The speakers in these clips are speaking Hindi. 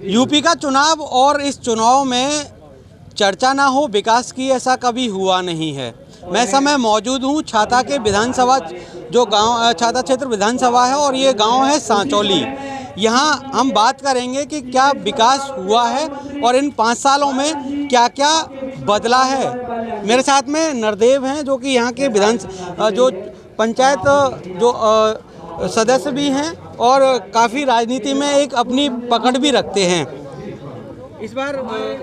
यूपी का चुनाव और इस चुनाव में चर्चा ना हो विकास की, ऐसा कभी हुआ नहीं है। मैं समय मौजूद हूँ छाता के विधानसभा, जो गांव छाता क्षेत्र विधानसभा है और ये गांव है सांचौली। यहाँ हम बात करेंगे कि क्या विकास हुआ है और इन 5 सालों में क्या क्या बदला है। मेरे साथ में नरदेव हैं जो कि यहाँ के जो पंचायत जो सदस्य भी हैं और काफ़ी राजनीति में एक अपनी पकड़ भी रखते हैं। इस बार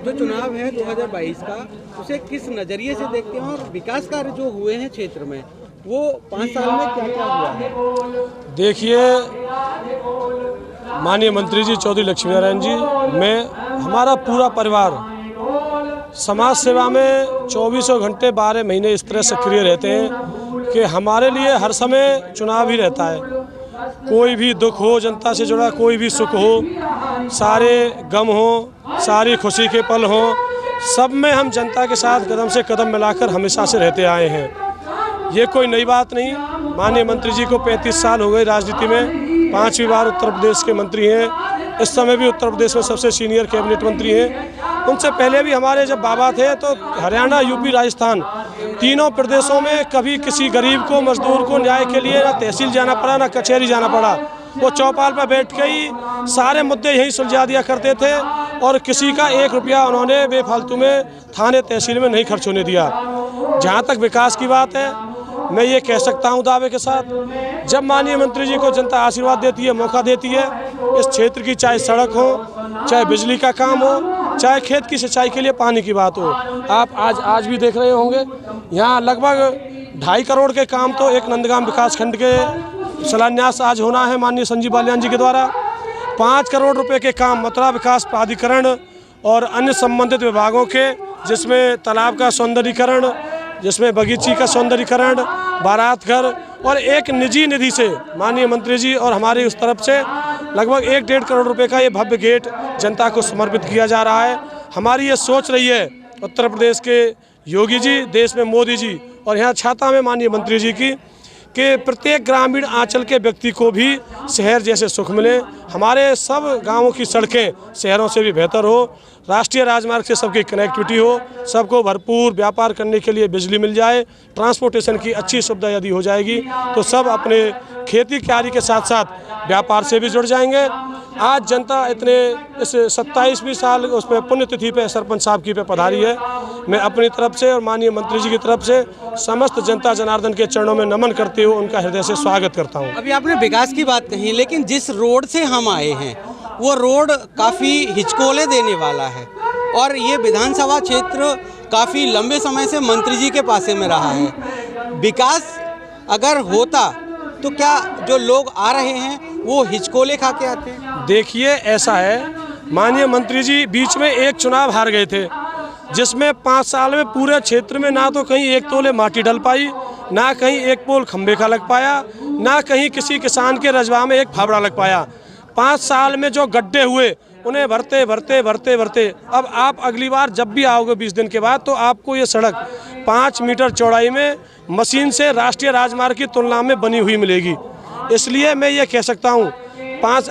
जो चुनाव है 2022 का, उसे किस नज़रिए से देखते हैं और विकास कार्य जो हुए हैं क्षेत्र में वो 5 साल में क्या क्या हुआ है? देखिए, माननीय मंत्री जी चौधरी लक्ष्मीनारायण जी, मैं हमारा पूरा परिवार समाज सेवा में 24 घंटे 12 महीने इस तरह सक्रिय रहते हैं कि हमारे लिए हर समय चुनाव ही रहता है। कोई भी दुख हो जनता से जुड़ा, कोई भी सुख हो, सारे गम हो, सारी खुशी के पल हो, सब में हम जनता के साथ कदम से कदम मिलाकर हमेशा से रहते आए हैं। ये कोई नई बात नहीं। माननीय मंत्री जी को 35 साल हो गए राजनीति में, 5वीं बार उत्तर प्रदेश के मंत्री हैं। इस समय भी उत्तर प्रदेश में सबसे सीनियर कैबिनेट मंत्री हैं। उनसे पहले भी हमारे जब बाबा थे तो हरियाणा, यूपी, राजस्थान तीनों प्रदेशों में कभी किसी गरीब को, मजदूर को न्याय के लिए ना तहसील जाना पड़ा ना कचहरी जाना पड़ा। वो चौपाल पर बैठ के ही सारे मुद्दे यहीं सुलझा दिया करते थे और किसी का 1 रुपया उन्होंने बेफालतू में थाने तहसील में नहीं खर्च होने दिया। जहाँ तक विकास की बात है, मैं ये कह सकता हूँ दावे के साथ, जब माननीय मंत्री जी को जनता आशीर्वाद देती है, मौका देती है, इस क्षेत्र की चाहे सड़क हो, चाहे बिजली का काम हो, चाहे खेत की सिंचाई के लिए पानी की बात हो, आप आज भी देख रहे होंगे यहाँ लगभग 2.5 करोड़ के काम तो एक नंदगाम विकास खंड के शिलान्यास आज होना है माननीय संजीव बालियान जी के द्वारा। 5 करोड़ रुपए के काम मथुरा विकास प्राधिकरण और अन्य संबंधित विभागों के, जिसमें तालाब का सौंदर्यीकरण, जिसमें बगीची का सौंदर्यीकरण, बारात घर और एक निजी निधि से माननीय मंत्री जी और हमारी उस तरफ से लगभग 1-1.5 करोड़ रुपए का ये भव्य गेट जनता को समर्पित किया जा रहा है। हमारी ये सोच रही है उत्तर प्रदेश के योगी जी, देश में मोदी जी और यहाँ छाता में माननीय मंत्री जी की, कि प्रत्येक ग्रामीण आंचल के व्यक्ति को भी शहर जैसे सुख मिले। हमारे सब गांवों की सड़कें शहरों से भी बेहतर हो, राष्ट्रीय राजमार्ग से सबकी कनेक्टिविटी हो, सबको भरपूर व्यापार करने के लिए बिजली मिल जाए, ट्रांसपोर्टेशन की अच्छी सुविधा यदि हो जाएगी तो सब अपने खेती क्यारी के साथ साथ व्यापार से भी जुड़ जाएंगे। आज जनता इतने इस 27वीं साल उसमें पुण्यतिथि पे सरपंच साहब की पे पधारी है। मैं अपनी तरफ से और माननीय मंत्री जी की तरफ से समस्त जनता जनार्दन के चरणों में नमन करते हुए उनका हृदय से स्वागत करता हूँ। अभी आपने विकास की बात कही, लेकिन जिस रोड से हम आए हैं वो रोड काफ़ी हिचकोले देने वाला है और ये विधानसभा क्षेत्र काफ़ी लंबे समय से मंत्री जी के पासे में रहा है। विकास अगर होता तो क्या जो लोग आ रहे हैं वो हिचकोले खा के आते हैं? देखिए, ऐसा है, माननीय मंत्री जी बीच में एक चुनाव हार गए थे, जिसमें 5 साल में पूरे क्षेत्र में ना तो कहीं 1 तोले माटी डल पाई, ना कहीं 1 पोल खंबे का लग पाया, ना कहीं किसी किसान के रजवा में 1 फावड़ा लग पाया। 5 साल में जो गड्ढे हुए उन्हें भरते अब आप अगली बार जब भी आओगे 20 दिन के बाद तो आपको ये सड़क 5 मीटर चौड़ाई में मशीन से राष्ट्रीय राजमार्ग की तुलना में बनी हुई मिलेगी। इसलिए मैं ये कह सकता हूँ,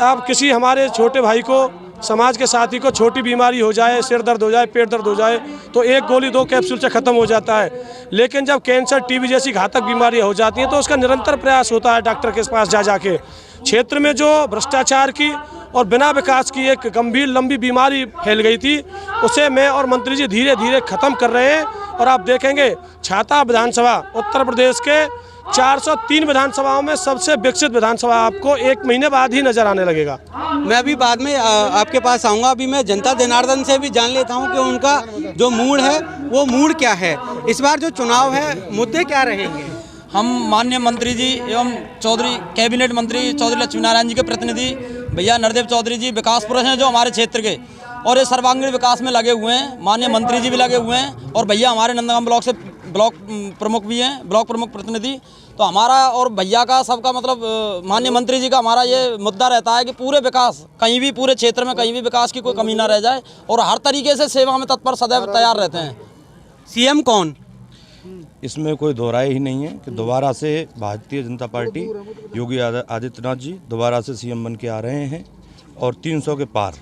आप किसी हमारे छोटे भाई को, समाज के साथी को छोटी बीमारी हो जाए, सिर दर्द हो जाए, पेट दर्द हो जाए तो 1 गोली 2 कैप्सूल से ख़त्म हो जाता है। लेकिन जब कैंसर, टीबी जैसी घातक बीमारियां हो जाती हैं तो उसका निरंतर प्रयास होता है डॉक्टर के पास जाके। क्षेत्र में जो भ्रष्टाचार की और बिना विकास की एक गंभीर लंबी बीमारी फैल गई थी, उसे मैं और मंत्री जी धीरे धीरे ख़त्म कर रहे हैं। और आप देखेंगे छाता विधानसभा उत्तर प्रदेश के 403 विधानसभाओं में सबसे विकसित विधानसभा आपको 1 महीने बाद ही नजर आने लगेगा। मैं अभी बाद में आपके पास आऊँगा। अभी मैं जनता जनार्दन से भी जान लेता हूँ कि उनका जो मूड है वो मूड क्या है, इस बार जो चुनाव है मुद्दे क्या रहेंगे। हम माननीय मंत्री जी एवं चौधरी कैबिनेट मंत्री चौधरी लक्ष्मीनारायण जी के प्रतिनिधि भैया नरदेव चौधरी जी विकास पुरुष हैं जो हमारे क्षेत्र के, और ये सर्वांगीण विकास में लगे हुए हैं। माननीय मंत्री जी भी लगे हुए हैं और भैया हमारे नंदगाम ब्लॉक से ब्लॉक प्रमुख भी हैं, ब्लॉक प्रमुख प्रतिनिधि। तो हमारा और भैया का सबका मतलब माननीय मंत्री जी का हमारा ये मुद्दा रहता है कि पूरे विकास कहीं भी, पूरे क्षेत्र में कहीं भी विकास की कोई कमी ना रह जाए और हर तरीके से सेवा में तत्पर सदैव तैयार रहते हैं। सीएम कौन? इसमें कोई दोहराई ही नहीं है कि दोबारा से भारतीय जनता पार्टी योगी आदित्यनाथ जी दोबारा से सीएम बन के आ रहे हैं और 300 के पार,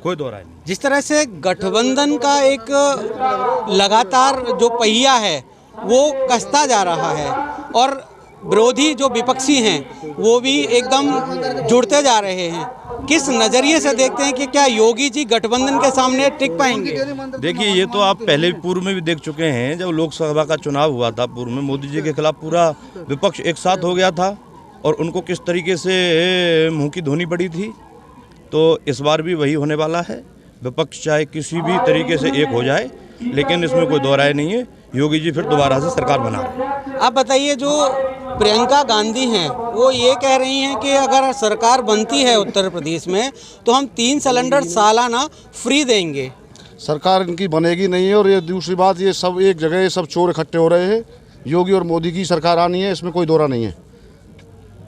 कोई दो राय नहीं। जिस तरह से गठबंधन का एक लगातार जो पहिया है वो कसता जा रहा है और विरोधी जो विपक्षी हैं वो भी एकदम जुड़ते जा रहे हैं, किस नज़रिए से देखते हैं कि क्या योगी जी गठबंधन के सामने टिक पाएंगे? देखिए, ये तो आप पहले पूर्व में भी देख चुके हैं। जब लोकसभा का चुनाव हुआ था, पूर्व में मोदी जी के खिलाफ पूरा विपक्ष एक साथ हो गया था और उनको किस तरीके से मुंह की धोनी पड़ी थी। तो इस बार भी वही होने वाला है। विपक्ष चाहे किसी भी तरीके से एक हो जाए, लेकिन इसमें कोई दो राय नहीं है, योगी जी फिर दोबारा से सरकार बना रहे हैं। आप बताइए, जो प्रियंका गांधी हैं वो ये कह रही हैं कि अगर सरकार बनती है उत्तर प्रदेश में तो हम 3 सिलेंडर सालाना फ्री देंगे। सरकार इनकी बनेगी नहीं है। और ये दूसरी बात, ये सब एक जगह ये सब चोर इकट्ठे हो रहे हैं। योगी और मोदी की सरकार आनी है, इसमें कोई दौरा नहीं है।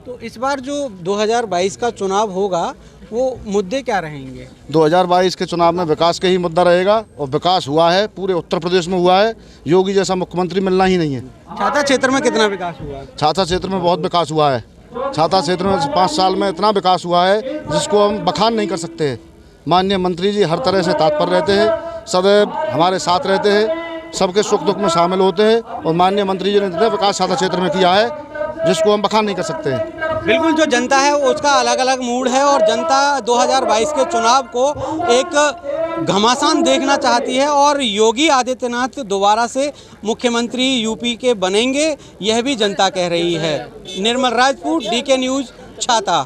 तो इस बार जो 2022 का चुनाव होगा वो मुद्दे क्या रहेंगे? 2022 के चुनाव में विकास का ही मुद्दा रहेगा और विकास हुआ है, पूरे उत्तर प्रदेश में हुआ है। योगी जैसा मुख्यमंत्री मिलना ही नहीं है। छाता क्षेत्र में कितना विकास हुआ? छाता क्षेत्र में बहुत विकास हुआ है। छाता क्षेत्र में 5 साल में इतना विकास हुआ है जिसको हम बखान नहीं कर सकते हैं। माननीय मंत्री जी हर तरह से तत्पर रहते हैं, सदैव हमारे साथ रहते हैं, सबके सुख दुख में शामिल होते हैं और माननीय मंत्री जी ने इतना विकास छाता क्षेत्र में किया है जिसको हम बखान नहीं कर सकते हैं। बिल्कुल, जो जनता है उसका अलग अलग मूड है और जनता 2022 के चुनाव को एक घमासान देखना चाहती है और योगी आदित्यनाथ दोबारा से मुख्यमंत्री यूपी के बनेंगे, यह भी जनता कह रही है। निर्मल राजपूत, DK न्यूज़, छाता।